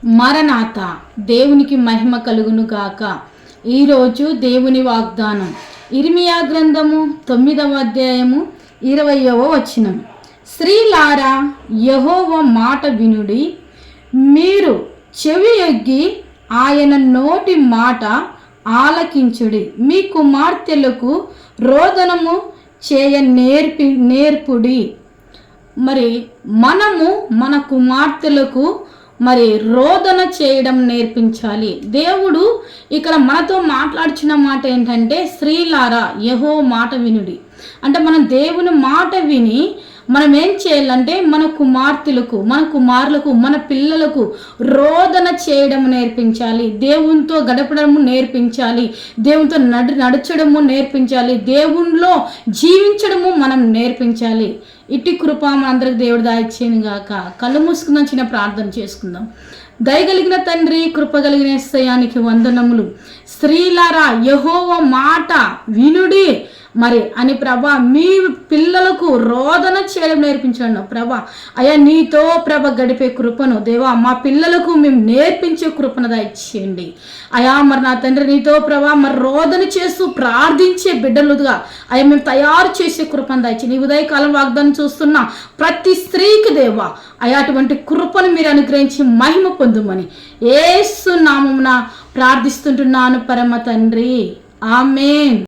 మరణాత దేవునికి మహిమ కలుగును గాక. ఈరోజు దేవుని వాగ్దానం ఇర్మియా గ్రంథము 9వ అధ్యాయము 20వ వచనం. స్త్రీలారా, యెహోవా మాట వినుడి, మీరు చెవి యొగ్గి ఆయన నోటి మాట ఆలకించుడి. మీ కుమార్తెలకు రోదనము చేయ నేర్పుడి. మరి మనము మన కుమార్తెలకు రోదన చేయడం నేర్పించాలి. దేవుడు ఇక్కడ మనతో మాట్లాడుచున్న మాట ఏంటంటే, స్త్రీలారా యెహోవా మాట వినుడి. అంటే మనం దేవుని మాట విని మనం ఏం చేయాలంటే మన కుమార్తెలకు, మన కుమారులకు, మన పిల్లలకు రోదన చేయడం నేర్పించాలి. దేవునితో గడపడము నేర్పించాలి. దేవునితో నడచడము నేర్పించాలి. దేవునిలో జీవించడము మనం నేర్పించాలి. ఇట్టి కృప మనందరికి దేవుడు దాయిచ్చేను గాక. కళ్ళు మూసుకుందాం, చిన్న ప్రార్థన చేసుకుందాం. దయగలిగిన తండ్రి, కృపగలిగిన యేసయ్యానికి వందనములు. స్త్రీలారా యెహోవా మాట వినుడి అని ప్రభా, మీ పిల్లలకు రోదన చేయడం నేర్పించండి ప్రభా. అయ్యా, నీతో గడిపే కృపను దేవా మా పిల్లలకు మేము నేర్పించే కృపను దయచేయండి అయ్యా. నా తండ్రి, నీతో ప్రభా రోదన చేస్తూ ప్రార్థించే బిడ్డలుగా అయ్యా మేము తయారు చేసే కృపను దయచేయండి. ఈ ఉదయకాలం వాగ్దానం చూస్తున్న ప్రతి స్త్రీకి దేవా అయ్యా అటువంటి కృపను మీరు అనుగ్రహించి మహిమ పొందుమని యేసు నామమున ప్రార్థిస్తుంటున్నాను పరమ తండ్రి. ఆమేన్.